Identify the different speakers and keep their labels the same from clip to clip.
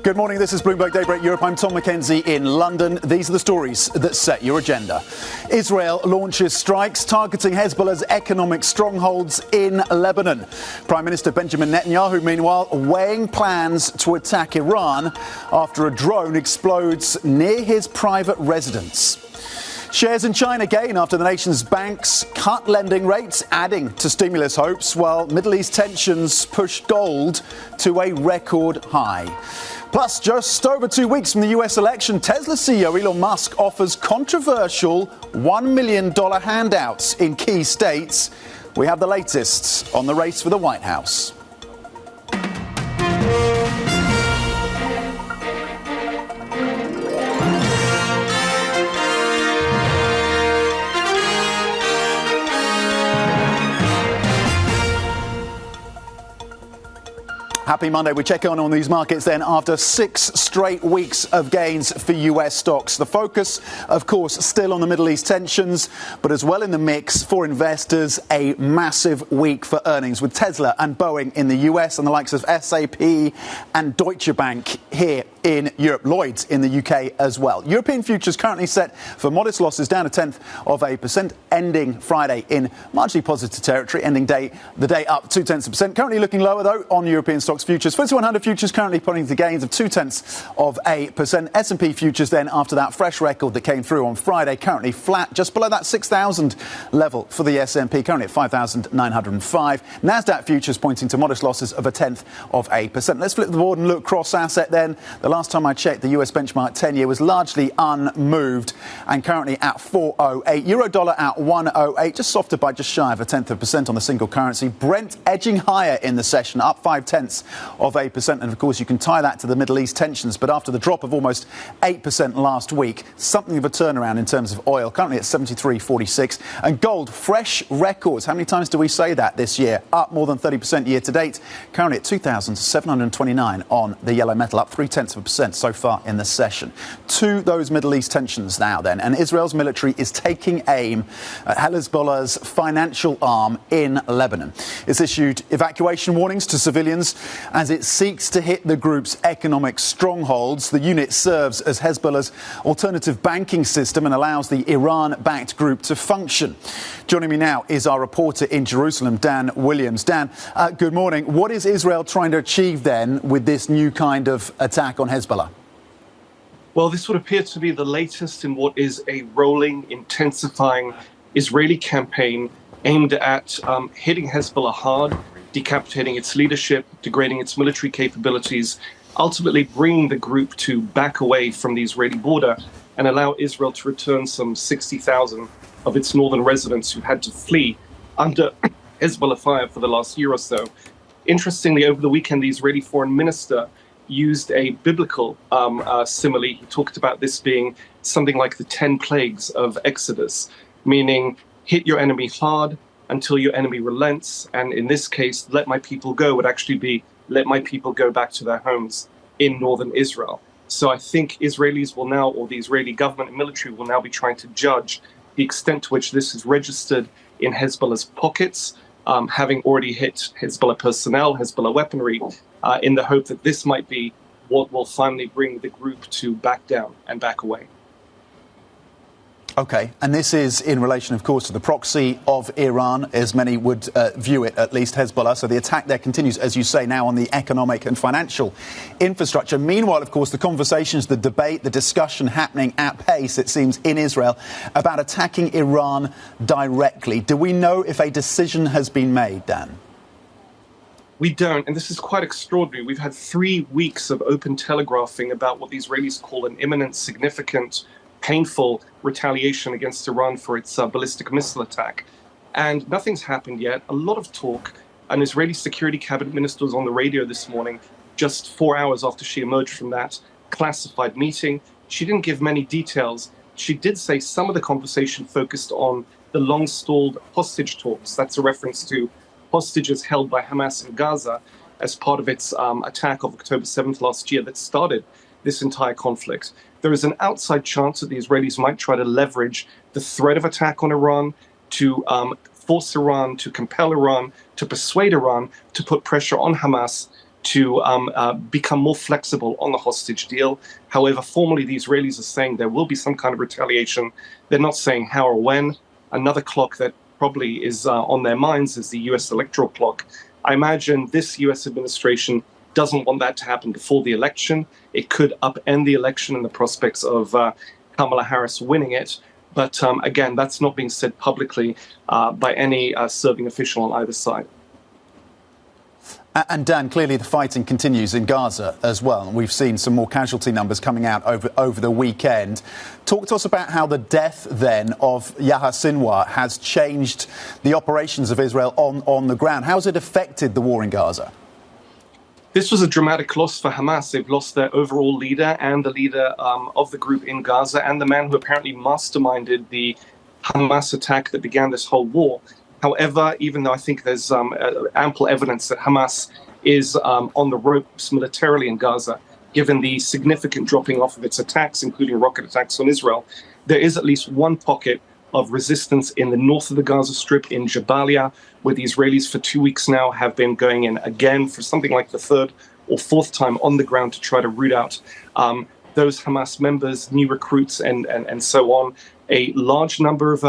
Speaker 1: Good morning, this is Bloomberg Daybreak Europe. I'm Tom Mackenzie in London. These are the stories that set your agenda. Israel launches strikes targeting Hezbollah's economic strongholds in Lebanon. Prime Minister Benjamin Netanyahu, meanwhile, weighing plans to attack Iran after a drone explodes near his private residence. Shares in China gain after the nation's banks cut lending rates, adding to stimulus hopes, while Middle East tensions push gold to a record high. Plus, just over 2 weeks from the US election, Tesla CEO Elon Musk offers controversial $1 million handouts in key states. We have the latest on the race for the White House. Happy Monday. We check on these markets then after 6 straight weeks of gains for US stocks. The focus, of course, still on the Middle East tensions, but as well in the mix for investors, a massive week for earnings with Tesla and Boeing in the US and the likes of SAP and Deutsche Bank here in Europe, Lloyds in the UK as well. European futures currently set for modest losses, down 0.1%, ending Friday in marginally positive territory, ending the day up 0.2%. Currently looking lower, though, on European stocks futures. FTSE 100 futures currently pointing to gains of 0.2%. S&P futures then, after that fresh record that came through on Friday, currently flat, just below that 6,000 level for the S&P, currently at 5,905. NASDAQ futures pointing to modest losses of 0.1%. Let's flip the board and look cross-asset then. The last time I checked, the US benchmark 10-year was largely unmoved and currently at 4.08. Euro dollar at 1.08, just softer by just shy of 0.1% on the single currency. Brent edging higher in the session, up 0.5%. And of course, you can tie that to the Middle East tensions. But after the drop of almost 8% last week, something of a turnaround in terms of oil, currently at 73.46. And gold, fresh records. How many times do we say that this year? Up more than 30% year to date, currently at 2,729 on the yellow metal, up 0.3% so far in the session. To those Middle East tensions now then, and Israel's military is taking aim at Hezbollah's financial arm in Lebanon. It's issued evacuation warnings to civilians as it seeks to hit the group's economic strongholds. The unit serves as Hezbollah's alternative banking system and allows the Iran-backed group to function. Joining me now is our reporter in Jerusalem, Dan Williams. Dan, good morning. What is Israel trying to achieve then with this new kind of attack on Hezbollah?
Speaker 2: Well, this would appear to be the latest in what is a rolling, intensifying Israeli campaign aimed at hitting Hezbollah hard, decapitating its leadership, degrading its military capabilities, ultimately bringing the group to back away from the Israeli border and allow Israel to return some 60,000 of its northern residents who had to flee under Hezbollah fire for the last year or so. Interestingly, over the weekend, the Israeli foreign minister used a biblical simile. He talked about this being something like the 10 plagues of Exodus, meaning hit your enemy hard until your enemy relents. And in this case, let my people go would actually be let my people go back to their homes in northern Israel. So I think Israelis will now, or the Israeli government and military will now be trying to judge the extent to which this is registered in Hezbollah's pockets, having already hit Hezbollah personnel, Hezbollah weaponry, in the hope that this might be what will finally bring the group to back down and back away.
Speaker 1: OK, and this is in relation, of course, to the proxy of Iran, as many would view it, at least Hezbollah. So the attack there continues, as you say, now on the economic and financial infrastructure. Meanwhile, of course, the conversations, the debate, the discussion happening at pace, it seems, in Israel about attacking Iran directly. Do we know if a decision has been made, Dan?
Speaker 2: We don't, and this is quite extraordinary. We've had 3 weeks of open telegraphing about what the Israelis call an imminent, significant, painful retaliation against Iran for its ballistic missile attack. And nothing's happened yet. A lot of talk. An Israeli security cabinet minister was on the radio this morning, just 4 hours after she emerged from that classified meeting. She didn't give many details. She did say some of the conversation focused on the long-stalled hostage talks. That's a reference to hostages held by Hamas in Gaza as part of its attack of October 7th last year that started this entire conflict. There is an outside chance that the Israelis might try to leverage the threat of attack on Iran to force Iran, to compel Iran, to persuade Iran to put pressure on Hamas to become more flexible on the hostage deal. However, formally, the Israelis are saying there will be some kind of retaliation. They're not saying how or when. Another clock that probably is on their minds is the U.S. electoral clock. I imagine this U.S. administration doesn't want that to happen before the election. It could upend the election and the prospects of Kamala Harris winning it. But again, that's not being said publicly by any serving official on either side.
Speaker 1: And Dan, clearly the fighting continues in Gaza as well. And we've seen some more casualty numbers coming out over the weekend. Talk to us about how the death then of Yahya Sinwar has changed the operations of Israel on the ground. How has it affected the war in Gaza?
Speaker 2: This was a dramatic loss for Hamas. They've lost their overall leader and the leader of the group in Gaza and the man who apparently masterminded the Hamas attack that began this whole war. However, even though I think there's ample evidence that Hamas is on the ropes militarily in Gaza, given the significant dropping off of its attacks, including rocket attacks on Israel, there is at least one pocket of resistance in the north of the Gaza Strip in Jabalia, where the Israelis for 2 weeks now have been going in again for something like the third or fourth time on the ground to try to root out those Hamas members, new recruits, and so on. A large number of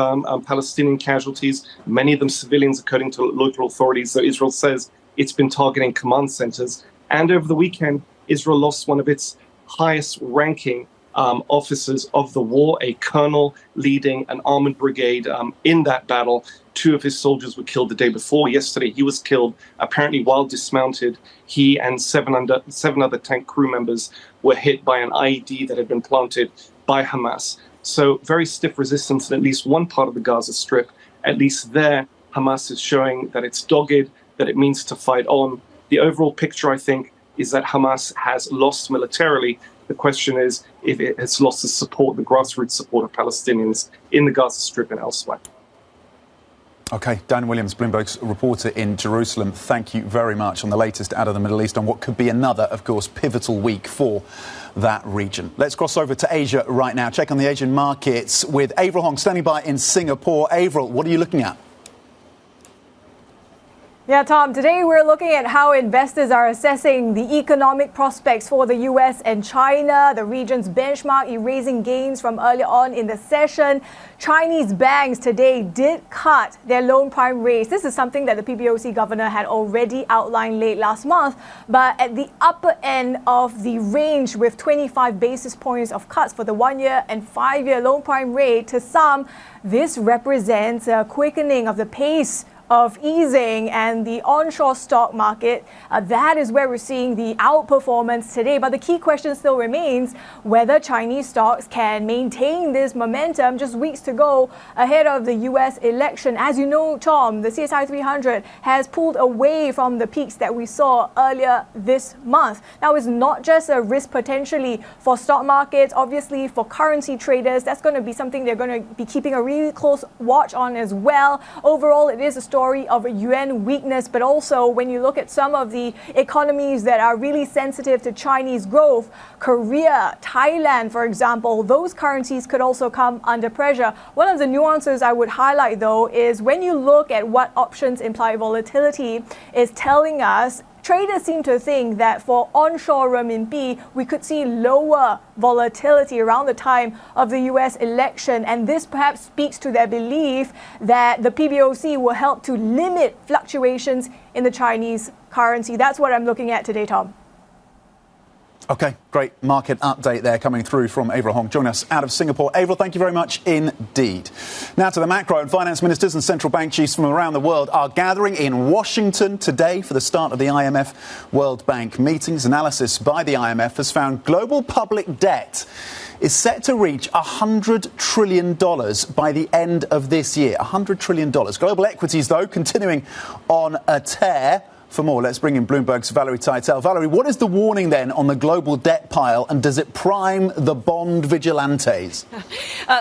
Speaker 2: Palestinian casualties, many of them civilians, according to local authorities. So Israel says it's been targeting command centers. And over the weekend, Israel lost one of its highest ranking officers of the war, a colonel leading an armored brigade in that battle. 2 of his soldiers were killed the day before. Yesterday, he was killed, apparently while dismounted. He and seven other tank crew members were hit by an IED that had been planted by Hamas. So very stiff resistance in at least one part of the Gaza Strip. At least there, Hamas is showing that it's dogged, that it means to fight on. The overall picture, I think, is that Hamas has lost militarily. The question is if it has lost the support, the grassroots support of Palestinians in the Gaza Strip and elsewhere.
Speaker 1: OK, Dan Williams, Bloomberg's reporter in Jerusalem, thank you very much on the latest out of the Middle East on what could be another, of course, pivotal week for that region. Let's cross over to Asia right now. Check on the Asian markets with Avril Hong standing by in Singapore. Avril, what are you looking at?
Speaker 3: Yeah, Tom, today we're looking at how investors are assessing the economic prospects for the US and China. The region's benchmark erasing gains from earlier on in the session. Chinese banks today did cut their loan prime rates. This is something that the PBOC governor had already outlined late last month, but at the upper end of the range with 25 basis points of cuts for the 1-year and 5-year loan prime rate. To some, this represents a quickening of the pace of easing and the onshore stock market. That is where we're seeing the outperformance today. But the key question still remains whether Chinese stocks can maintain this momentum just weeks to go ahead of the US election. As you know, Tom, the CSI 300 has pulled away from the peaks that we saw earlier this month. Now, it's not just a risk potentially for stock markets, obviously for currency traders. That's going to be something they're going to be keeping a really close watch on as well. Overall, it is a story of yuan weakness, but also when you look at some of the economies that are really sensitive to Chinese growth, Korea, Thailand, for example, those currencies could also come under pressure. One of the nuances I would highlight, though, is when you look at what options imply volatility is telling us, traders seem to think that for onshore renminbi, we could see lower volatility around the time of the US election. And this perhaps speaks to their belief that the PBOC will help to limit fluctuations in the Chinese currency. That's what I'm looking at today, Tom.
Speaker 1: OK, great market update there coming through from Avril Hong. Join us out of Singapore. Avril, thank you very much indeed. Now to the macro. And finance ministers and central bank chiefs from around the world are gathering in Washington today for the start of the IMF World Bank meetings. Analysis by the IMF has found global public debt is set to reach $100 trillion by the end of this year. $100 trillion. Global equities, though, continuing on a tear. For more, let's bring in Bloomberg's Valerie Teitel. Valerie, what is the warning then on the global debt pile, and does it prime the bond vigilantes?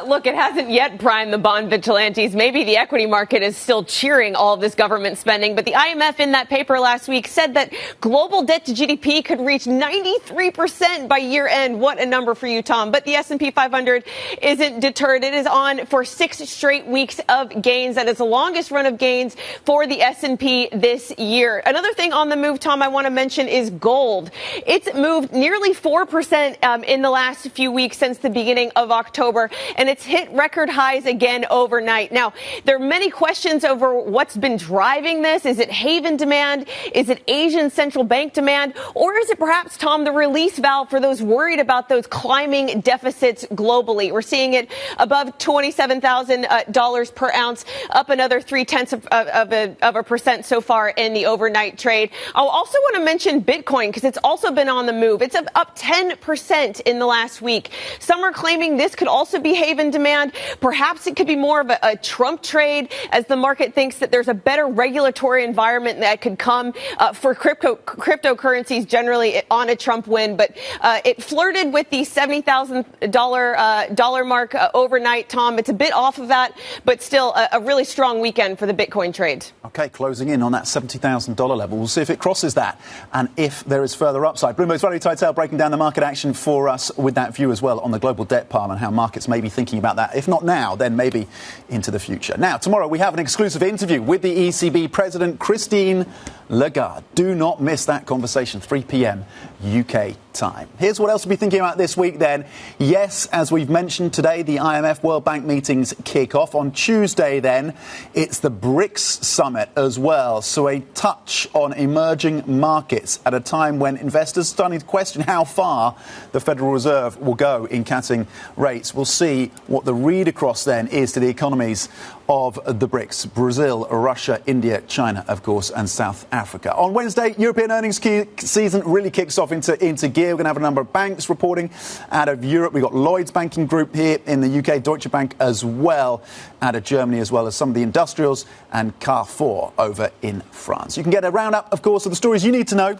Speaker 4: Look, it hasn't yet primed the bond vigilantes. Maybe the equity market is still cheering all of this government spending. But the IMF in that paper last week said that global debt to GDP could reach 93% by year end. What a number for you, Tom. But the S&P 500 isn't deterred. It is on for 6 straight weeks of gains. That is the longest run of gains for the S&P this year. Another thing on the move, Tom, I want to mention is gold. It's moved nearly 4% in the last few weeks since the beginning of October, and it's hit record highs again overnight. Now, there are many questions over what's been driving this. Is it haven demand? Is it Asian central bank demand? Or is it perhaps, Tom, the release valve for those worried about those climbing deficits globally? We're seeing it above $27,000 per ounce, up another 0.3% so far in the overnight trade. I'll also want to mention Bitcoin because it's also been on the move. It's up 10% in the last week. Some are claiming this could also be haven demand. Perhaps it could be more of a Trump trade as the market thinks that there's a better regulatory environment that could come for cryptocurrencies generally on a Trump win. But it flirted with the $70,000 mark overnight, Tom. It's a bit off of that, but still a really strong weekend for the Bitcoin trade.
Speaker 1: OK, closing in on that $70,000 level. We'll see if it crosses that and if there is further upside. Bloomberg's Valerie Teitel breaking down the market action for us with that view as well on the global debt pile and how markets may be thinking about that. If not now, then maybe into the future. Now, tomorrow we have an exclusive interview with the ECB President Christine Lagarde. Do not miss that conversation, 3 p.m. UK time. Here's what else to be thinking about this week then. Yes, as we've mentioned today, the IMF World Bank meetings kick off. On Tuesday then, it's the BRICS summit as well. So a touch on emerging markets at a time when investors are starting to question how far the Federal Reserve will go in cutting rates. We'll see what the read across then is to the economies of the BRICS: Brazil, Russia, India, China, of course, and South Africa. On Wednesday, European earnings season really kicks off into gear. We're going to have a number of banks reporting out of Europe. We've got Lloyds Banking Group here in the UK, Deutsche Bank as well, out of Germany, as well as some of the industrials, and Carrefour over in France. You can get a roundup, of course, of the stories you need to know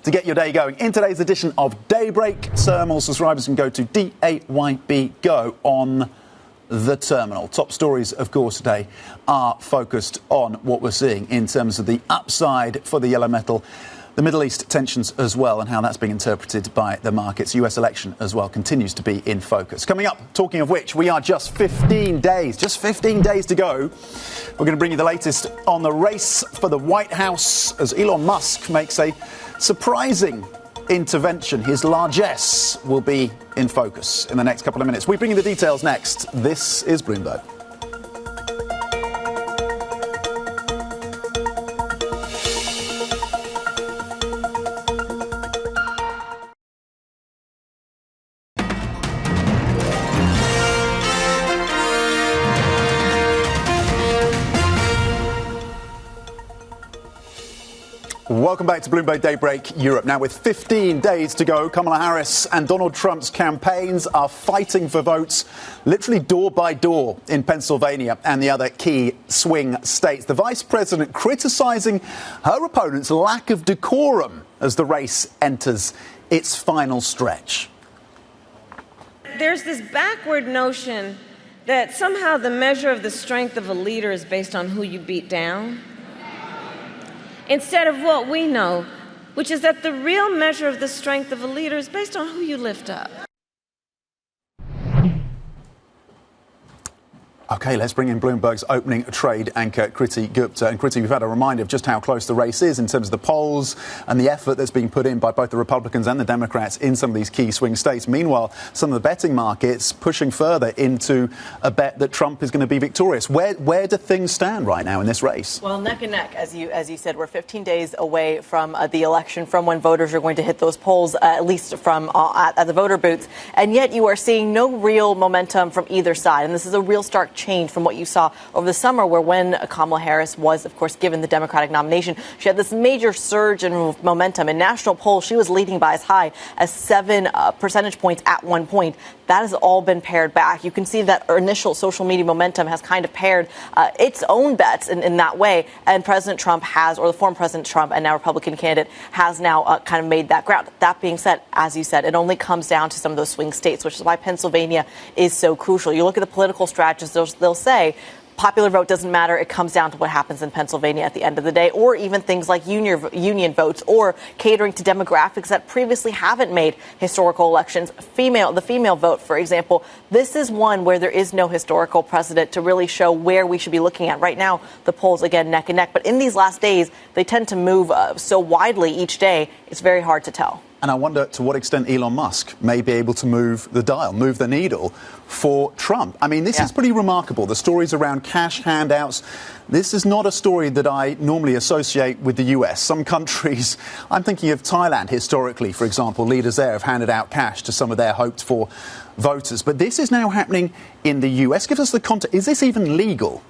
Speaker 1: to get your day going in today's edition of Daybreak. More subscribers can go to DAYB Go on the terminal. Top stories, of course, today are focused on what we're seeing in terms of the upside for the yellow metal, the Middle East tensions as well, and how that's being interpreted by the markets. US election as well continues to be in focus. Coming up, talking of which, we are just 15 days to go. We're going to bring you the latest on the race for the White House as Elon Musk makes a surprising intervention. His largesse will be in focus in the next couple of minutes. We bring you the details next. This is Bloomberg. Welcome back to Bloomberg Daybreak Europe. Now, with 15 days to go, Kamala Harris and Donald Trump's campaigns are fighting for votes literally door by door in Pennsylvania and the other key swing states. The vice president criticizing her opponent's lack of decorum as the race enters its final stretch.
Speaker 5: There's this backward notion that somehow the measure of the strength of a leader is based on who you beat down, instead of what we know, which is that the real measure of the strength of a leader is based on who you lift up.
Speaker 1: OK, let's bring in Bloomberg's opening trade anchor, Kriti Gupta. And Kriti, we've had a reminder of just how close the race is in terms of the polls and the effort that's being put in by both the Republicans and the Democrats in some of these key swing states. Meanwhile, some of the betting markets pushing further into a bet that Trump is going to be victorious. Where do things stand right now in this race?
Speaker 6: Well, neck and neck, as you said, we're 15 days away from the election, from when voters are going to hit those polls, at least from at the voter booths. And yet you are seeing no real momentum from either side. And this is a real stark change from what you saw over the summer, where when Kamala Harris was, of course, given the Democratic nomination, she had this major surge in momentum. In national polls, she was leading by as high as 7 percentage points at one point. That has all been pared back. You can see that initial social media momentum has kind of paired its own bets in that way. And President Trump has, or the former President Trump and now Republican candidate, has now kind of made that ground. That being said, as you said, it only comes down to some of those swing states, which is why Pennsylvania is so crucial. You look at the political strategists, they'll say popular vote doesn't matter. It comes down to what happens in Pennsylvania at the end of the day, or even things like union votes or catering to demographics that previously haven't made historical elections. The female vote, for example, this is one where there is no historical precedent to really show where we should be looking at. Right now, the polls, again, neck and neck. But in these last days, they tend to move so widely each day, it's very hard to tell.
Speaker 1: And I wonder to what extent Elon Musk may be able to move the dial, move the needle for Trump. I mean, this is pretty remarkable. The stories around cash handouts. This is not a story that I normally associate with the US. Some countries, I'm thinking of Thailand historically, for example, leaders there have handed out cash to some of their hoped for voters. But this is now happening in the US. Give us the context. Is this even legal?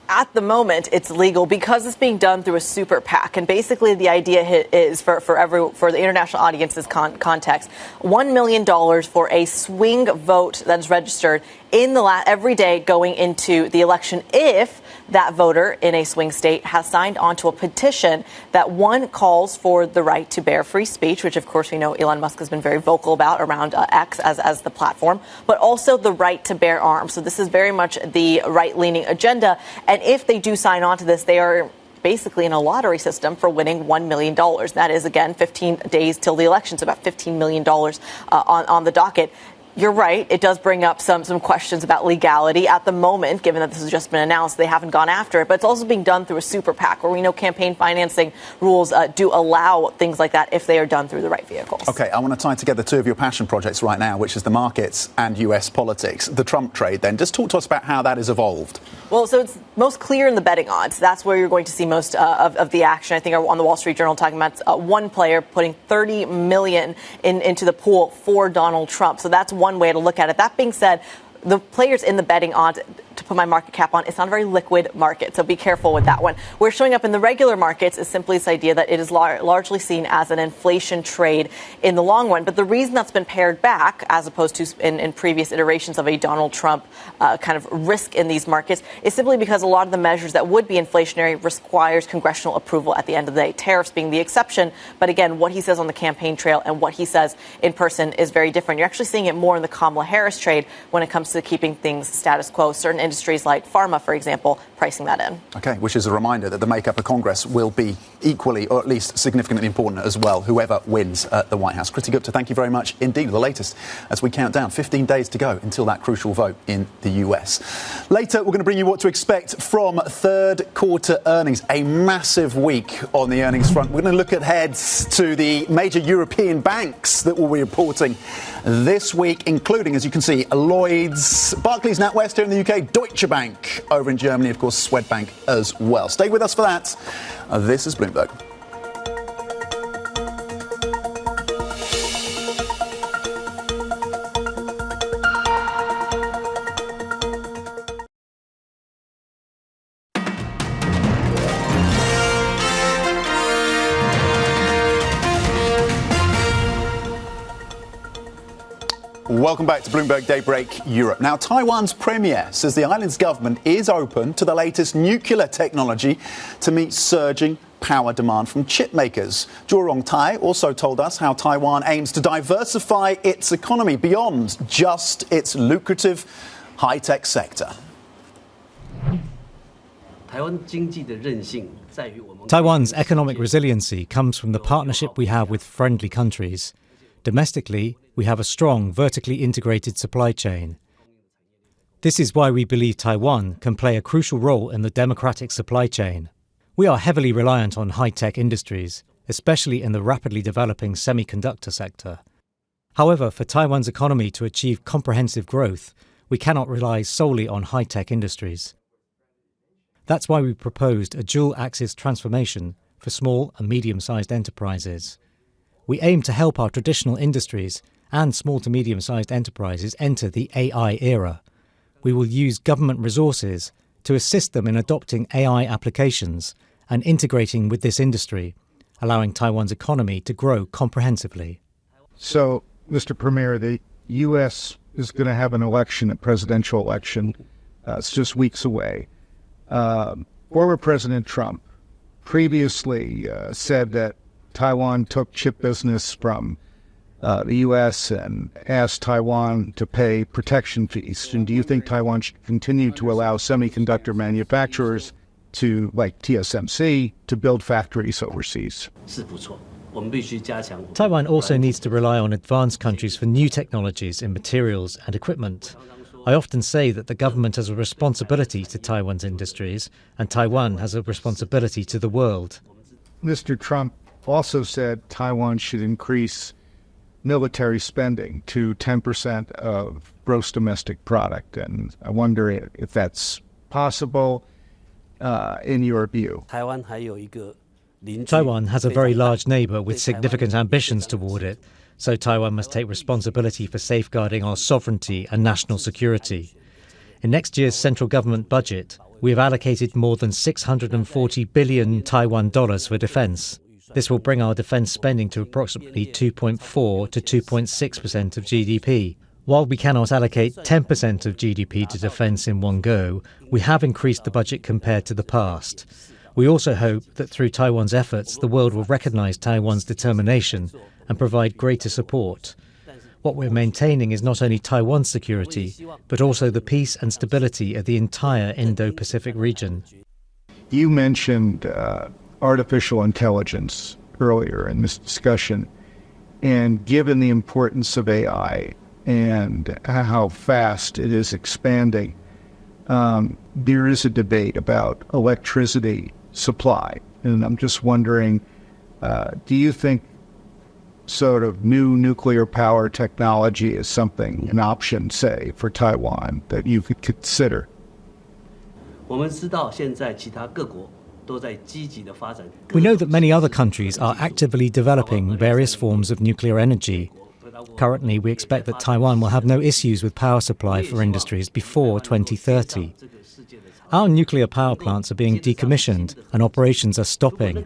Speaker 6: At the moment, it's legal because it's being done through a super PAC. And basically, the idea is for the international audience's context, $1 million for a swing vote that's registered every day going into the election if that voter in a swing state has signed onto a petition that one calls for the right to bear free speech, which of course we know Elon Musk has been very vocal about around X as the platform, but also the right to bear arms. So this is very much the right-leaning agenda. And if they do sign on to this, they are basically in a lottery system for winning $1 million. That is, again, 15 days till the election, so about $15 million on the docket. You're right. It does bring up some questions about legality at the moment, given that this has just been announced. They haven't gone after it. But it's also being done through a super PAC, where we know campaign financing rules do allow things like that if they are done through the right vehicles.
Speaker 1: OK, I want to tie together two of your passion projects right now, which is the markets and US politics. The Trump trade, then. Just talk to us about how that has evolved.
Speaker 6: Well, so it's most clear in the betting odds. That's where you're going to see most of the action. I think on the Wall Street Journal talking about one player putting $30 million into the pool for Donald Trump. So that's one way to look at it. That being said, the players in the betting odds, to put my market cap on, it's not a very liquid market, so be careful with that one. Where showing up in the regular markets is simply this idea that it is largely seen as an inflation trade in the long run. But the reason that's been pared back, as opposed to in previous iterations of a Donald Trump kind of risk in these markets, is simply because a lot of the measures that would be inflationary requires congressional approval at the end of the day, tariffs being the exception. But again, what he says on the campaign trail and what he says in person is very different. You're actually seeing it more in the Kamala Harris trade when it comes to keeping things status quo. Certain industries like pharma, for example, pricing that in. OK, which is a reminder that the makeup of Congress will be equally or at least significantly important as well, whoever wins at the White House. Kriti Gupta, thank you very much indeed. The latest as we count down 15 days to go until that crucial vote in the US. Later, we're going to bring you what to expect from third quarter earnings. A massive week on the earnings front. We're going to look ahead to the major European banks that will be reporting this week, including, as you can see, Lloyds, Barclays, NatWest here in the UK, Deutsche Bank over in Germany, of course, Swedbank as well. Stay with us for that. This is Bloomberg. Welcome back to Bloomberg Daybreak Europe. Now, Taiwan's premier says the island's government is open to the latest nuclear technology to meet surging power demand from chip makers. Zhuorong Tai also told us how Taiwan aims to diversify its economy beyond just its lucrative high-tech sector.
Speaker 7: Taiwan's economic resiliency comes from the partnership we have with friendly countries. Domestically, we have a strong, vertically integrated supply chain. This is why we believe Taiwan can play a crucial role in the democratic supply chain. We are heavily reliant on high-tech industries, especially in the rapidly developing semiconductor sector. However, for Taiwan's economy to achieve comprehensive growth, we cannot rely solely on high-tech industries. That's why we proposed a dual-axis transformation for small and medium-sized enterprises. We aim to help our traditional industries and small to medium-sized enterprises enter the AI era. We will use government resources to assist them in adopting AI applications and integrating with this industry, allowing Taiwan's economy to grow comprehensively.
Speaker 8: So, Mr. Premier, the U.S. is going to have an election, a presidential election. It's just weeks away. Former President Trump previously said that Taiwan took chip business from the U.S. and asked Taiwan to pay protection fees? And do you think Taiwan should continue to allow semiconductor manufacturers to, like TSMC, to build factories overseas?
Speaker 7: Taiwan also needs to rely on advanced countries for new technologies in materials and equipment. I often say that the government has a responsibility to Taiwan's industries, and Taiwan has a responsibility to the world.
Speaker 8: Mr. Trump also said Taiwan should increase military spending to 10% of gross domestic product, and I wonder if that's possible in your view.
Speaker 7: Taiwan has a very large neighbour with significant ambitions toward it, so Taiwan must take responsibility for safeguarding our sovereignty and national security. In next year's central government budget, we have allocated more than 640 billion Taiwan dollars for defence. This will bring our defence spending to approximately 2.4 to 2.6% of GDP. While we cannot allocate 10% of GDP to defence in one go, we have increased the budget compared to the past. We also hope that through Taiwan's efforts, the world will recognise Taiwan's determination and provide greater support. What we're maintaining is not only Taiwan's security, but also the peace and stability of the entire Indo-Pacific region.
Speaker 8: You mentioned artificial intelligence earlier in this discussion, and given the importance of AI and how fast it is expanding, there is a debate about electricity supply. And I'm just wondering, do you think sort of new nuclear power technology is something, an option, say, for Taiwan that you could consider?
Speaker 7: We know that many other countries are actively developing various forms of nuclear energy. Currently, we expect that Taiwan will have no issues with power supply for industries before 2030. Our nuclear power plants are being decommissioned and operations are stopping.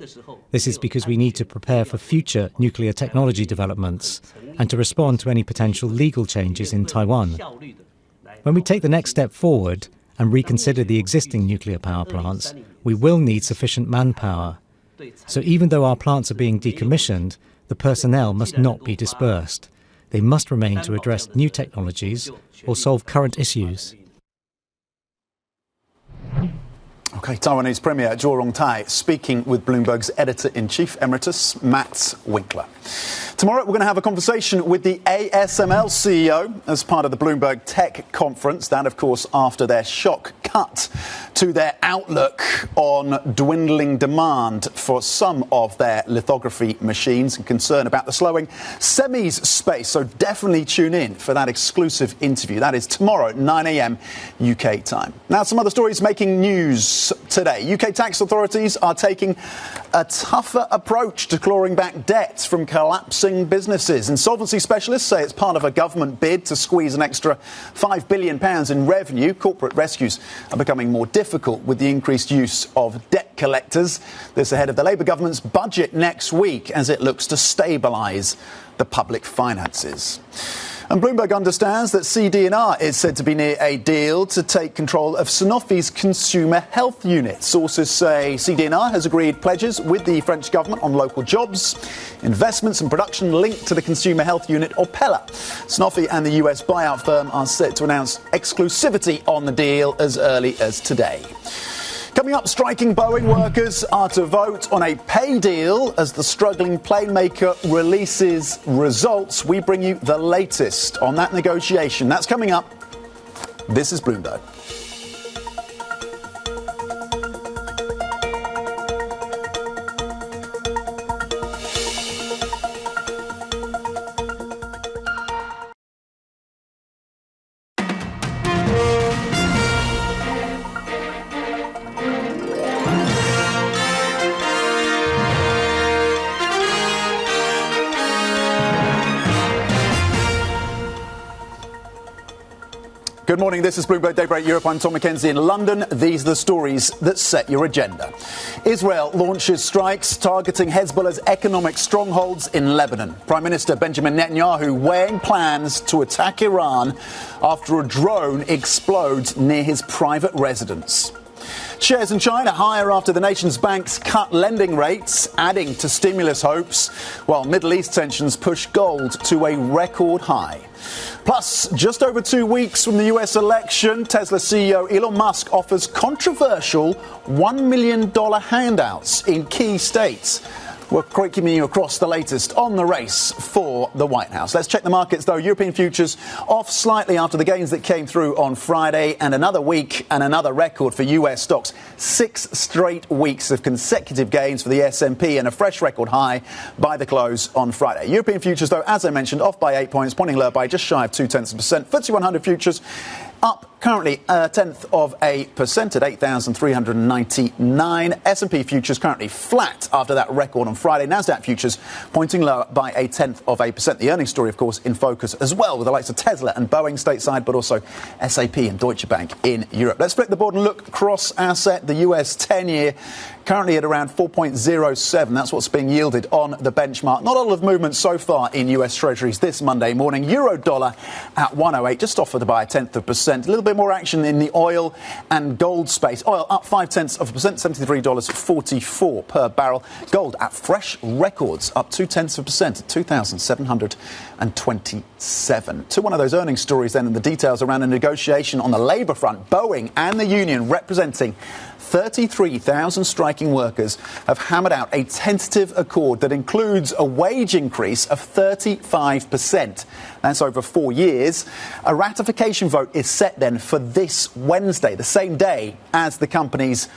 Speaker 7: This is because we need to prepare for future nuclear technology developments and to respond to any potential legal changes in Taiwan. When we take the next step forward and reconsider the existing nuclear power plants, we will need sufficient manpower. So even though our plants are being decommissioned, the personnel must not be dispersed. They must remain to address new technologies or solve current issues.
Speaker 1: OK, Taiwanese Premier Zhou Rongtai speaking with Bloomberg's Editor-in-Chief Emeritus Matt Winkler. Tomorrow, we're going to have a conversation with the ASML CEO as part of the Bloomberg Tech Conference. That, of course, after their shock cut to their outlook on dwindling demand for some of their lithography machines and concern about the slowing semis space. So definitely tune in for that exclusive interview. That is tomorrow at 9 a.m. UK time. Now, some other stories making news today. UK tax authorities are taking a tougher approach to clawing back debts from collapsing businesses. Insolvency specialists say it's part of a government bid to squeeze an extra £5 billion in revenue. Corporate rescues are becoming more difficult with the increased use of debt collectors. This ahead of the Labour government's budget next week as it looks to stabilise the public finances. And Bloomberg understands that CD&R is said to be near a deal to take control of Sanofi's consumer health unit. Sources say CD&R has agreed pledges with the French government on local jobs, investments and production linked to the consumer health unit Openness. Sanofi and the US buyout firm are set to announce exclusivity on the deal as early as today. Coming up, striking Boeing workers are to vote on a pay deal as the struggling plane maker releases results. We bring you the latest on that negotiation. That's coming up. This is Bloomberg. Good morning, this is Bloomberg Daybreak Europe. I'm Tom McKenzie in London. These are the stories that set your agenda. Israel launches strikes targeting Hezbollah's economic strongholds in Lebanon. Prime Minister Benjamin Netanyahu weighing plans to attack Iran after a drone explodes near his private residence. Shares in China higher after the nation's banks cut lending rates, adding to stimulus hopes, while Middle East tensions push gold to a record high. Plus, just over 2 weeks from the US election, Tesla CEO Elon Musk offers controversial $1 million handouts in key states. We're keeping you across the latest on the race for the White House. Let's check the markets, though. European futures off slightly after the gains that came through on Friday, and another week and another record for US stocks. 6 straight weeks of consecutive gains for the S&P and a fresh record high by the close on Friday. European futures, though, as I mentioned, off by 8 points, pointing lower by just shy of 0.2%. FTSE 100 futures up currently 0.1% at 8,399. S&P futures currently flat after that record on Friday. Nasdaq futures pointing lower by 0.1%. The earnings story, of course, in focus as well, with the likes of Tesla and Boeing stateside, but also SAP and Deutsche Bank in Europe. Let's flip the board and look cross asset. The US 10-year currently at around 4.07. That's what's being yielded on the benchmark. Not a lot of movement so far in US Treasuries this Monday morning. Euro dollar at 108, just offered by 0.1%. A little bit more action in the oil and gold space. Oil up 0.5%, $73.44 per barrel. Gold at fresh records, up 0.2% at 2,727. To one of those earnings stories then, and the details around a negotiation on the labour front. Boeing and the union, representing 33,000 striking workers, have hammered out a tentative accord that includes a wage increase of 35%. That's over 4 years. A ratification vote is set then for this Wednesday, the same day as the company's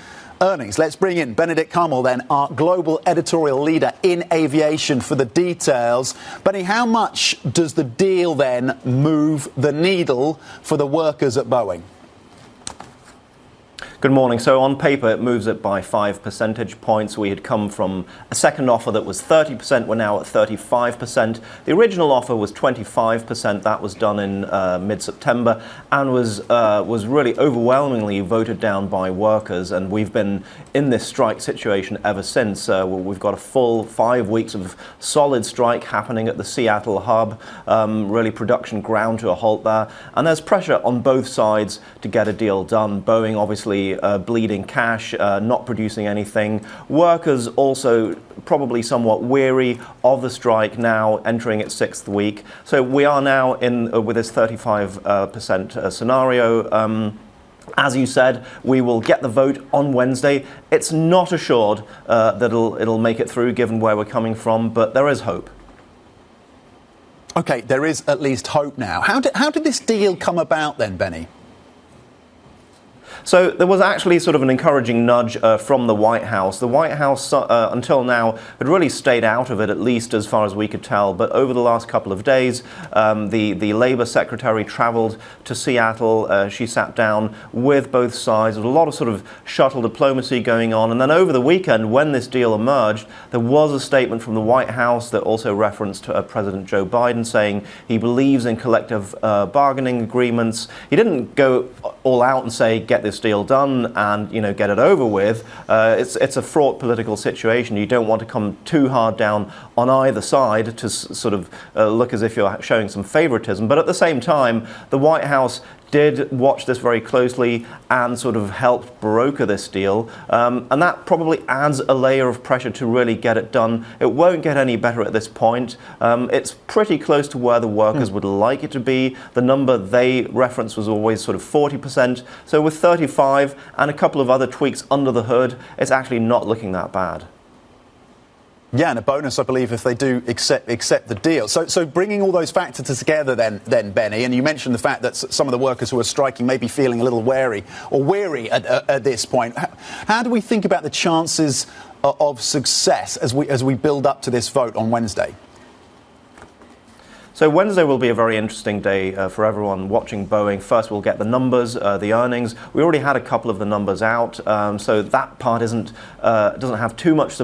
Speaker 1: earnings. Let's bring in Benedict Carmel then, our global editorial leader in aviation, for the details. Benny, how much does the deal then move the needle for the workers at Boeing?
Speaker 9: Good morning. So on paper, it moves it by 5 percentage points. We had come from a second offer that was 30%. We're now at 35%. The original offer was 25%. That was done in mid-September and was really overwhelmingly voted down by workers. And we've been in this strike situation ever since. We've got a full 5 weeks of solid strike happening at the Seattle hub, really production ground to a halt there. And there's pressure on both sides to get a deal done. Boeing obviously bleeding cash, not producing anything. Workers also probably somewhat weary of the strike, now entering its 6th week. So we are now in with this 35% scenario. As you said, we will get the vote on Wednesday. It's not assured that it'll make it through, given where we're coming from, but there is hope.
Speaker 1: OK, there is at least hope now. How did this deal come about then, Benny?
Speaker 9: So there was actually sort of an encouraging nudge from the White House. The White House, until now, had really stayed out of it, at least as far as we could tell. But over the last couple of days, the Labour Secretary travelled to Seattle. She sat down with both sides. There was a lot of sort of shuttle diplomacy going on. And then over the weekend, when this deal emerged, there was a statement from the White House that also referenced President Joe Biden, saying he believes in collective bargaining agreements. He didn't go all out and say, get this deal done and, get it over with. It's a fraught political situation. You don't want to come too hard down on either side to sort of look as if you're showing some favoritism. But at the same time, the White House did watch this very closely and sort of helped broker this deal. And that probably adds a layer of pressure to really get it done. It won't get any better at this point. It's pretty close to where the workers would like it to be. The number they referenced was always sort of 40%. So with 35 and a couple of other tweaks under the hood, it's actually not looking that bad.
Speaker 1: Yeah, and a bonus, I believe, if they do accept the deal. So bringing all those factors together then, Benny, and you mentioned the fact that some of the workers who are striking may be feeling a little weary at this point. How do we think about the chances of success as we build up to this vote on Wednesday?
Speaker 9: So Wednesday will be a very interesting day for everyone watching Boeing. First, we'll get the numbers, the earnings. We already had a couple of the numbers out, so that part doesn't have too much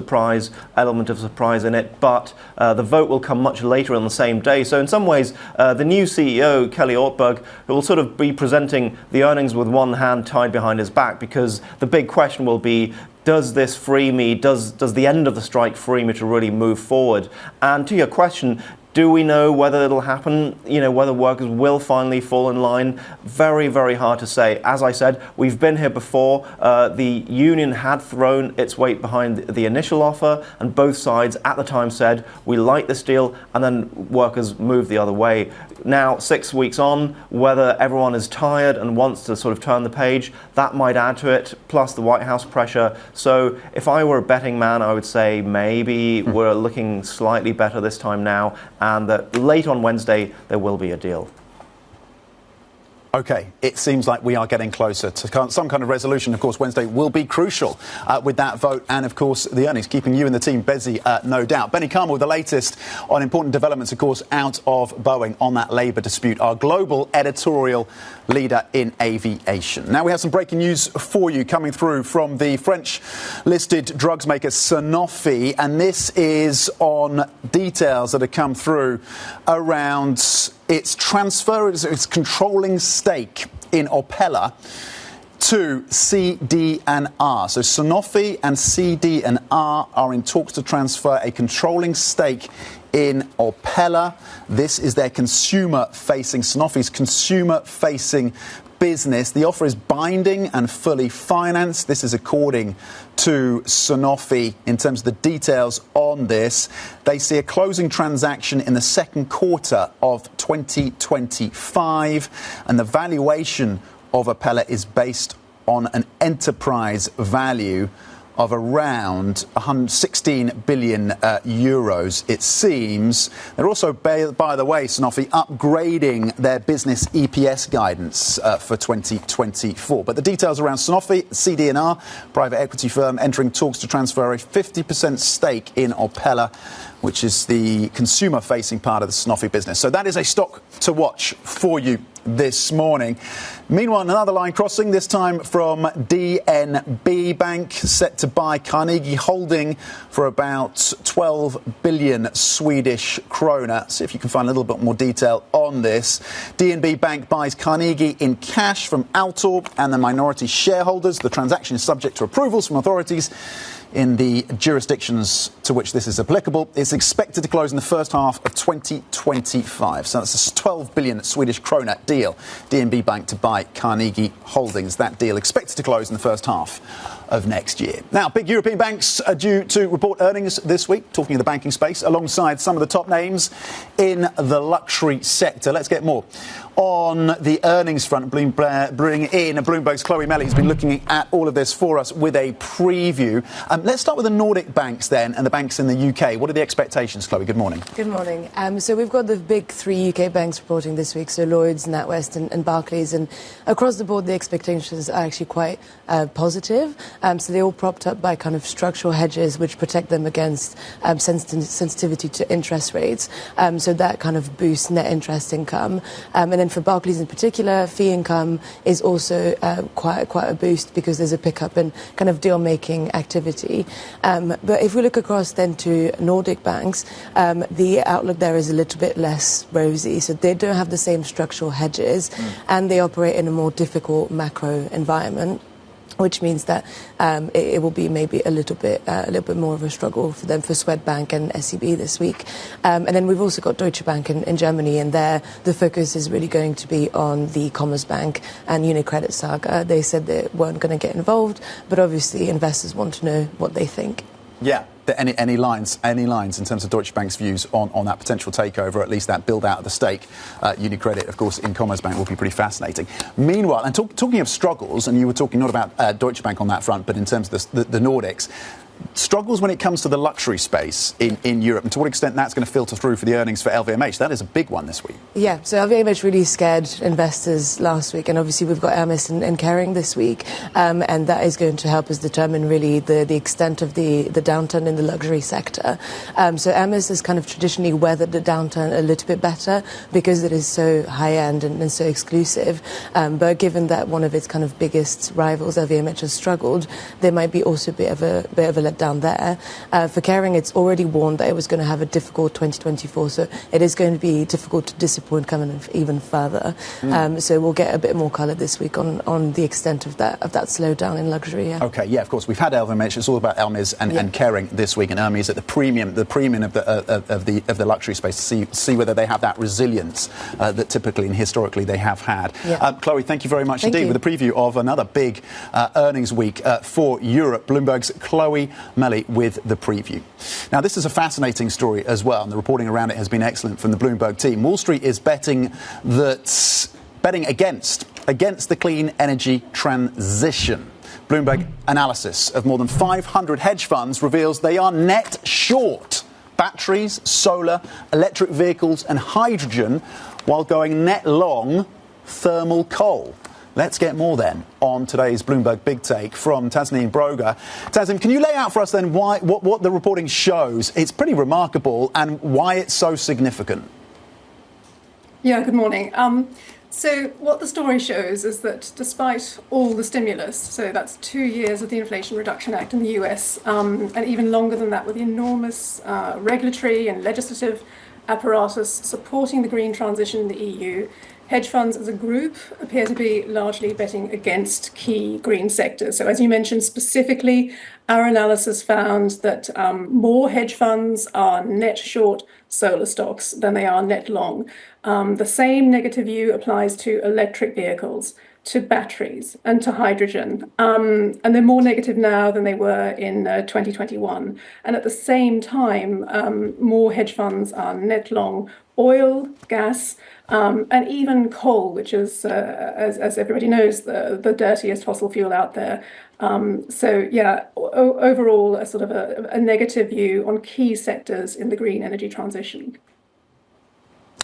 Speaker 9: element of surprise in it. But the vote will come much later on the same day. So in some ways, the new CEO, Kelly Ortberg, who will sort of be presenting the earnings with one hand tied behind his back, because the big question will be, does this free me? Does the end of the strike free me to really move forward? And to your question, Do we know whether it'll happen? Whether workers will finally fall in line? Very, very hard to say. As I said, we've been here before. The union had thrown its weight behind the initial offer, and both sides at the time said, we like this deal, and then workers moved the other way. Now, 6 weeks on, whether everyone is tired and wants to sort of turn the page, that might add to it, plus the White House pressure. So if I were a betting man, I would say maybe we're looking slightly better this time now, and that late on Wednesday, there will be a deal.
Speaker 1: OK, it seems like we are getting closer to some kind of resolution. Of course, Wednesday will be crucial with that vote and, of course, the earnings, keeping you and the team busy, no doubt. Benny Carmel with the latest on important developments, of course, out of Boeing on that labour dispute, our global editorial leader in aviation. Now we have some breaking news for you coming through from the French-listed drugs maker Sanofi, and this is on details that have come through around its transfer, its controlling stake in Opella to CD&R. So Sanofi and CD&R are in talks to transfer a controlling stake in Opella. This is their consumer-facing, Sanofi's consumer-facing business. The offer is binding and fully financed. This is according to Sanofi in terms of the details on this. They see a closing transaction in the second quarter of 2025, and the valuation of Opella is based on an enterprise value of around 116 billion euros, it seems. They're also, by the way, Sanofi, upgrading their business EPS guidance for 2024. But the details around Sanofi, CD&R, private equity firm, entering talks to transfer a 50% stake in Opella, which is the consumer-facing part of the Sanofi business. So that is a stock to watch for you this morning. Meanwhile, another line crossing, this time from DNB Bank, set to buy Carnegie Holding for about 12 billion Swedish krona. See if you can find a little bit more detail on this. DNB Bank buys Carnegie in cash from Altor and the minority shareholders. The transaction is subject to approvals from authorities in the jurisdictions to which this is applicable. It's expected to close in the first half of 2025. So that's a 12 billion Swedish krona deal. DNB Bank to buy Carnegie Holdings. That deal expected to close in the first half of next year. Now, big European banks are due to report earnings this week, talking of the banking space, alongside some of the top names in the luxury sector. Let's get more on the earnings front. Bring in Bloomberg's Chloe Melly, who's been looking at all of this for us with a preview. Let's start with the Nordic banks then, and the banks in the UK. What are the expectations, Chloe? Good morning.
Speaker 10: Good morning. So we've got the big three UK banks reporting this week, so Lloyds, NatWest and Barclays, and across the board the expectations are actually quite positive. So they're all propped up by kind of structural hedges which protect them against sensitivity to interest rates. So that kind of boosts net interest income. And then for Barclays in particular, fee income is also quite a boost because there's a pickup in kind of deal-making activity. But if we look across then to Nordic banks, the outlook there is a little bit less rosy. So they don't have the same structural hedges and they operate in a more difficult macro environment, which means that it will be maybe a little bit more of a struggle for them, for Swedbank and SEB this week. And then we've also got Deutsche Bank in Germany, and there the focus is really going to be on the Commerzbank and UniCredit saga. They said they weren't going to get involved, but obviously investors want to know what they think.
Speaker 1: Yeah. Any lines in terms of Deutsche Bank's views on that potential takeover, at least that build out of the stake? UniCredit, of course, in Commerzbank will be pretty fascinating. Meanwhile, and talking of struggles, and you were talking not about Deutsche Bank on that front, but in terms of the Nordics, struggles when it comes to the luxury space in Europe, and to what extent that's going to filter through for the earnings for LVMH. That is a big one this week. Yeah, so LVMH really scared investors last week, and obviously we've got Hermes and Kering this week, and that is going to help us determine really the extent of the downturn in the luxury sector. So Hermes has kind of traditionally weathered the downturn a little bit better because it is so high-end and so exclusive, but given that one of its kind of biggest rivals, LVMH, has struggled, there might be also a bit of a
Speaker 10: letdown there. For Kering, it's already warned that it was going to have a difficult 2024, so it is going to be difficult to disappoint coming even further. So we'll get a bit more colour this week on the extent of that slowdown in luxury. Yeah.
Speaker 1: Okay, yeah, of course. We've had Elvin. It's all about Hermes and Kering this week, and Hermes at the premium of the luxury space to see whether they have that resilience that typically and historically they have had.
Speaker 10: Yeah.
Speaker 1: Chloe, thank you very much indeed with a preview of another big earnings week for Europe. Bloomberg's Chloe Melly with the preview. Now, this is a fascinating story as well, and the reporting around it has been excellent from the Bloomberg team. Wall Street is betting against the clean energy transition. Bloomberg analysis of more than 500 hedge funds reveals they are net short batteries, solar, electric vehicles and hydrogen, while going net long thermal coal. Let's get more then on today's Bloomberg Big Take from Tasneem Broga. Tasneem, can you lay out for us then what the reporting shows? It's pretty remarkable, and why it's so significant.
Speaker 11: Yeah, good morning. So what the story shows is that despite all the stimulus, so that's 2 years of the Inflation Reduction Act in the US, and even longer than that with the enormous regulatory and legislative apparatus supporting the green transition in the EU, hedge funds as a group appear to be largely betting against key green sectors. So as you mentioned specifically, our analysis found that more hedge funds are net short solar stocks than they are net long. The same negative view applies to electric vehicles, to batteries and to hydrogen. And they're more negative now than they were in 2021. And at the same time, more hedge funds are net long oil, gas, and even coal, which is, as everybody knows, the dirtiest fossil fuel out there. So, yeah, overall, a sort of a negative view on key sectors in the green energy transition.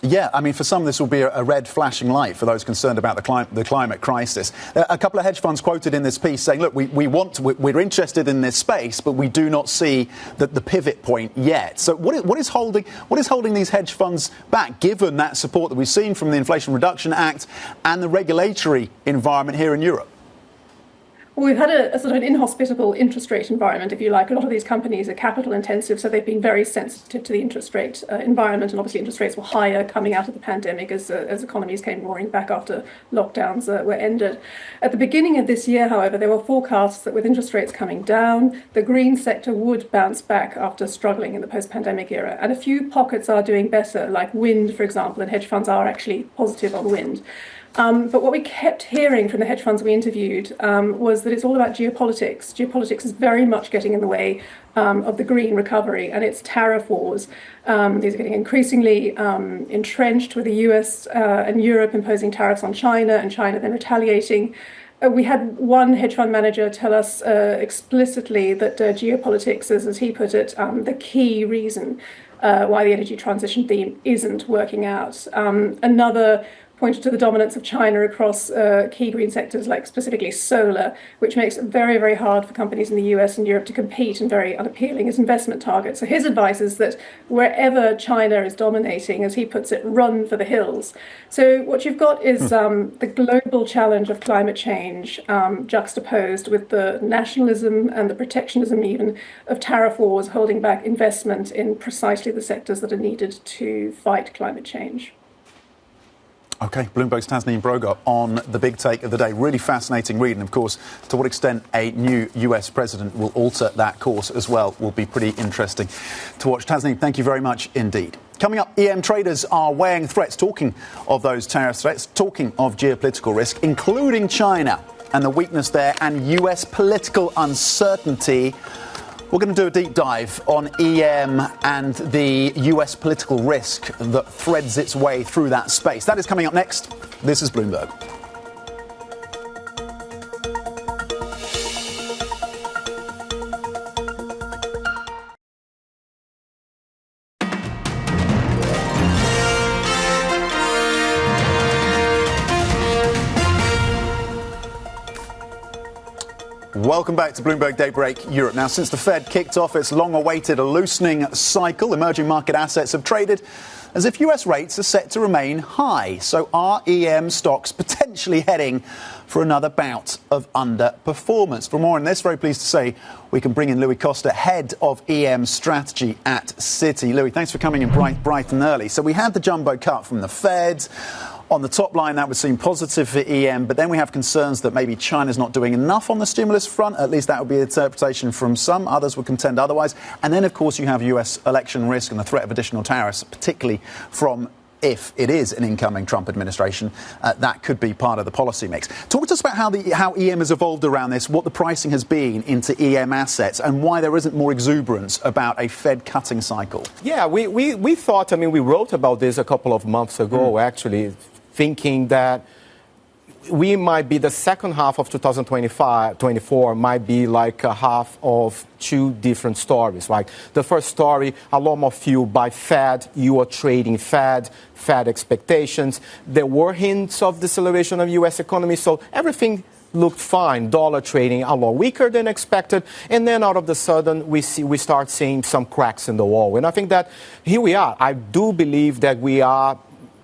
Speaker 1: Yeah, I mean, for some, this will be a red flashing light for those concerned about the climate crisis. A couple of hedge funds quoted in this piece saying, look, we're interested in this space, but we do not see the pivot point yet. So what is holding these hedge funds back, given that support that we've seen from the Inflation Reduction Act and the regulatory environment here in Europe?
Speaker 11: Well, we've had a sort of an inhospitable interest rate environment, if you like. A lot of these companies are capital intensive, so they've been very sensitive to the interest rate environment. And obviously interest rates were higher coming out of the pandemic as economies came roaring back after lockdowns were ended. At the beginning of this year, however, there were forecasts that with interest rates coming down, the green sector would bounce back after struggling in the post-pandemic era. And a few pockets are doing better, like wind, for example, and hedge funds are actually positive on wind. But what we kept hearing from the hedge funds we interviewed was that it's all about geopolitics. Geopolitics is very much getting in the way of the green recovery, and it's tariff wars. These are getting increasingly entrenched with the US and Europe imposing tariffs on China, and China then retaliating. We had one hedge fund manager tell us explicitly that geopolitics is, as he put it, the key reason why the energy transition theme isn't working out. Another pointed to the dominance of China across key green sectors, like specifically solar, which makes it very, very hard for companies in the US and Europe to compete and very unappealing as investment targets. So his advice is that wherever China is dominating, as he puts it, run for the hills. So what you've got is the global challenge of climate change juxtaposed with the nationalism and the protectionism even of tariff wars holding back investment in precisely the sectors that are needed to fight climate change.
Speaker 1: OK, Bloomberg's Tasneem Broga on the big take of the day. Really fascinating read. And, of course, to what extent a new US president will alter that course as well will be pretty interesting to watch. Tasneem, thank you very much indeed. Coming up, EM traders are weighing threats, talking of those tariff threats, talking of geopolitical risk, including China and the weakness there and US political uncertainty. We're going to do a deep dive on EM and the US political risk that threads its way through that space. That is coming up next. This is Bloomberg. Welcome back to Bloomberg Daybreak Europe. Now, since the Fed kicked off its long-awaited loosening cycle, emerging market assets have traded as if US rates are set to remain high. So are EM stocks potentially heading for another bout of underperformance? For more on this, very pleased to say we can bring in Louis Costa, head of EM strategy at Citi. Louis, thanks for coming in bright and early. So we had the jumbo cut from the Fed. On the top line, that would seem positive for EM, but then we have concerns that maybe China's not doing enough on the stimulus front. At least that would be the interpretation from some. Others would contend otherwise. And then, of course, you have US election risk and the threat of additional tariffs, particularly from, if it is an incoming Trump administration, that could be part of the policy mix. Talk to us about how EM has evolved around this, what the pricing has been into EM assets, and why there isn't more exuberance about a Fed cutting cycle.
Speaker 12: Yeah, we thought, we wrote about this a couple of months ago, actually, thinking that we might be the second half of 2024 might be like a half of two different stories. Like the first story, a lot more fueled by Fed. You are trading Fed expectations. There were hints of deceleration of U.S. economy, so everything looked fine. Dollar trading a lot weaker than expected, and then out of the sudden we start seeing some cracks in the wall. And I think that here we are. I do believe that we are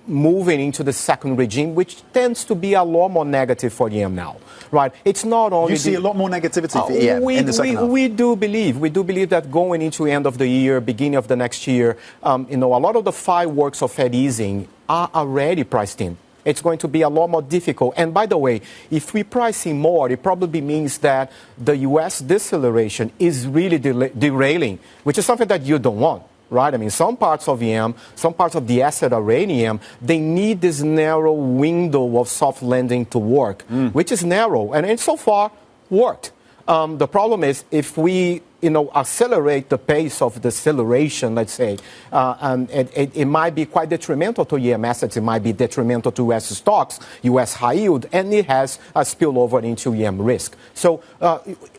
Speaker 12: moving into the second regime, which tends to be a lot more negative for EM now, right? It's not only...
Speaker 1: You see a lot more negativity for EM in the second half.
Speaker 12: We do believe that going into the end of the year, beginning of the next year, a lot of the fireworks of Fed easing are already priced in. It's going to be a lot more difficult. And by the way, if we price in more, it probably means that the U.S. deceleration is really derailing, which is something that you don't want. Right? Some parts of EM, some parts of the asset array in EM, they need this narrow window of soft landing to work, which is narrow. And it so far worked. The problem is if we accelerate the pace of deceleration, let's say, and it might be quite detrimental to EM assets. It might be detrimental to U.S. stocks, U.S. high yield, and it has a spillover into EM risk. So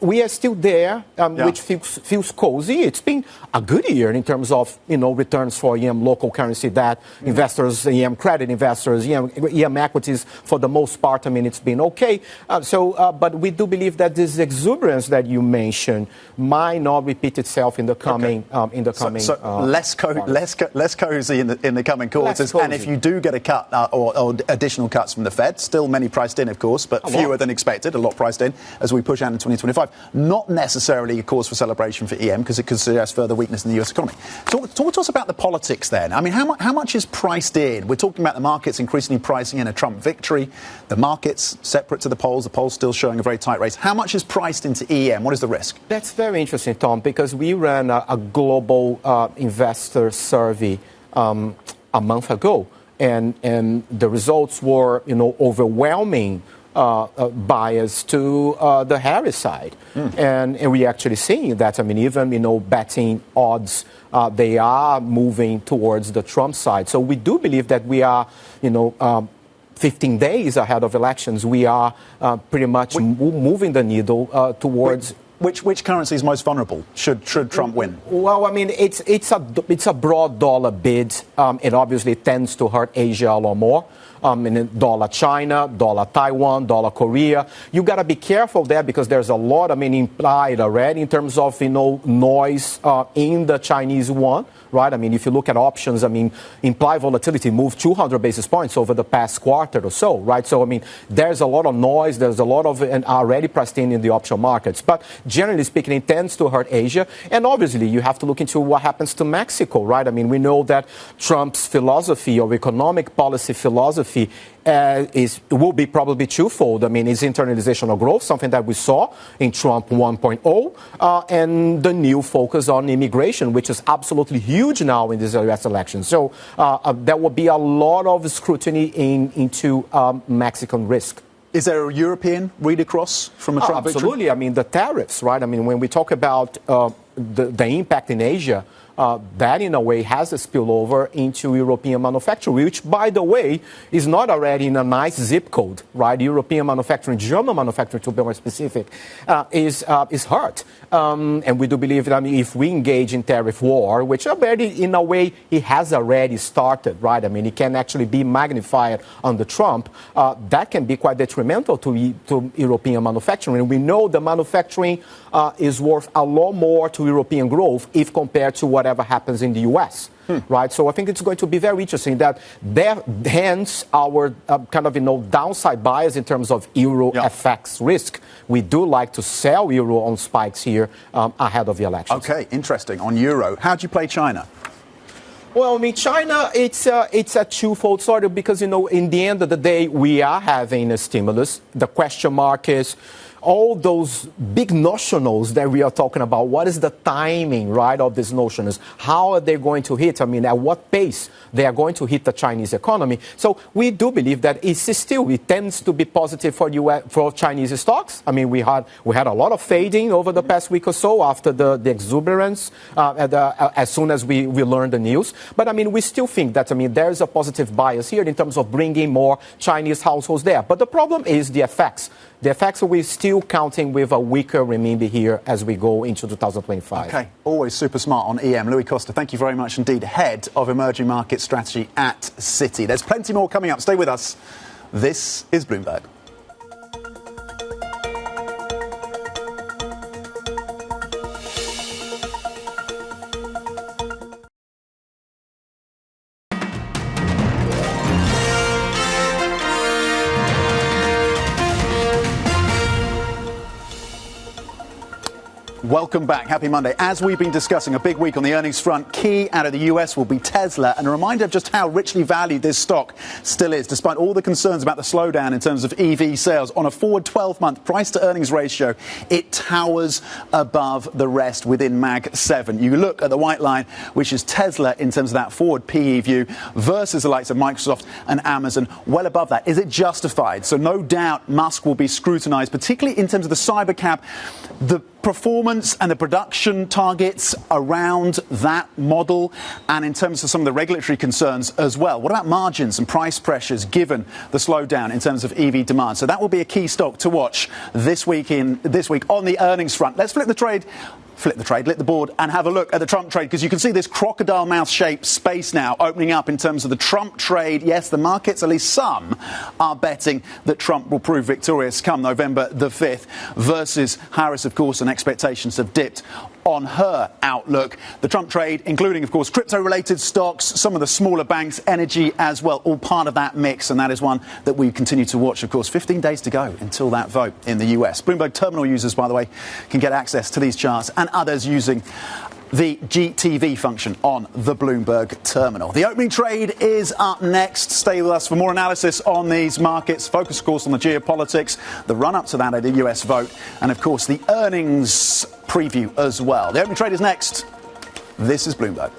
Speaker 12: we are still there, which feels cozy. It's been a good year in terms of, returns for EM local currency debt investors, EM credit investors, EM equities for the most part. It's been okay. But we do believe that this exuberance that you mentioned might not repeat itself in the coming
Speaker 1: less cozy in the coming quarters. And if you do get a cut or additional cuts from the Fed, still many priced in, of course, but fewer than expected, a lot priced in as we push out in 2025. Not necessarily a cause for celebration for EM because it could suggest further weakness in the US economy. Talk to us about the politics then. How much is priced in? We're talking about the markets increasingly pricing in a Trump victory. The markets separate to the polls still showing a very tight race. How much is priced into EM? What is the risk?
Speaker 12: That's very interesting, Tom, because we ran a global investor survey a month ago, and the results were, overwhelming bias to the Harris side, and we're actually seeing that. Even betting odds, they are moving towards the Trump side. So we do believe that we are, 15 days ahead of elections, we are pretty much moving the needle towards.
Speaker 1: Which currency is most vulnerable should Trump win?
Speaker 12: Well, it's a broad dollar bid. It obviously tends to hurt Asia a lot more. Dollar China, dollar Taiwan, dollar Korea. You got to be careful there because there's a lot, implied already in terms of, noise in the Chinese yuan, right? If you look at options, implied volatility moved 200 basis points over the past quarter or so, right? So, there's a lot of noise. There's a lot of already priced in the option markets. But generally speaking, it tends to hurt Asia. And obviously, you have to look into what happens to Mexico, right? We know that Trump's philosophy or economic policy philosophy will be probably twofold. Is internalization of growth, something that we saw in Trump 1.0, and the new focus on immigration, which is absolutely huge now in this U.S. election. So there will be a lot of scrutiny into Mexican risk.
Speaker 1: Is there a European read across from a Trump victory?
Speaker 12: Absolutely. The tariffs, right? When we talk about the impact in Asia, that in a way has a spillover into European manufacturing, which, by the way, is not already in a nice zip code, right? European manufacturing, German manufacturing, to be more specific, is hurt. And we do believe that if we engage in tariff war, which already, in a way, it has already started, right? It can actually be magnified under Trump. That can be quite detrimental to European manufacturing. And we know the manufacturing is worth a lot more to European growth if compared to what whatever happens in the U.S. Right, so I think it's going to be very interesting that hence our kind of downside bias in terms of euro FX risk. We do like to sell euro on spikes here ahead of the elections.
Speaker 1: Okay, interesting. On euro, how do you play China?
Speaker 12: Well, I mean, China, it's a twofold story because, in the end of the day, we are having a stimulus. The question mark is all those big notionals that we are talking about. What is the timing, right, of these notionals? How are they going to hit? I mean, at what pace they are going to hit the Chinese economy? So we do believe that it tends to be positive for Chinese stocks. I mean, we had a lot of fading over the past week or so after the exuberance as soon as we learned the news. But I mean, we still think that, there is a positive bias here in terms of bringing more Chinese households there. But the problem is the effects. The effects, we're still counting with a weaker renminbi here as we go into 2025.
Speaker 1: Okay, always super smart on EM. Louis Costa, thank you very much indeed. Head of Emerging Market Strategy at Citi. There's plenty more coming up. Stay with us. This is Bloomberg. Welcome back. Happy Monday. As we've been discussing, a big week on the earnings front. Key out of the US will be Tesla, and a reminder of just how richly valued this stock still is, despite all the concerns about the slowdown in terms of EV sales. On a forward 12-month price-to-earnings ratio, it towers above the rest within Mag 7. You look at the white line, which is Tesla in terms of that forward PE view, versus the likes of Microsoft and Amazon, well above that. Is it justified? So no doubt Musk will be scrutinized, particularly in terms of the cybercap, the performance and the production targets around that model, and in terms of some of the regulatory concerns as well. What about margins and price pressures given the slowdown in terms of EV demand? So that will be a key stock to watch this week on the earnings front. Let's flip the board and have a look at the Trump trade, because you can see this crocodile mouth shaped space now opening up in terms of the Trump trade. Yes, the markets, at least some, are betting that Trump will prove victorious come November the 5th versus Harris, of course, and expectations have dipped on her outlook. The Trump trade, including, of course, crypto-related stocks, some of the smaller banks, energy as well, all part of that mix, and that is one that we continue to watch. Of course, 15 days to go until that vote in the US. Bloomberg Terminal users, by the way, can get access to these charts and others using the GTV function on the Bloomberg Terminal. The opening trade is up next. Stay with us for more analysis on these markets. Focus, of course, on the geopolitics, the run-up to that, the US vote, and, of course, the earnings preview as well. The opening trade is next. This is Bloomberg.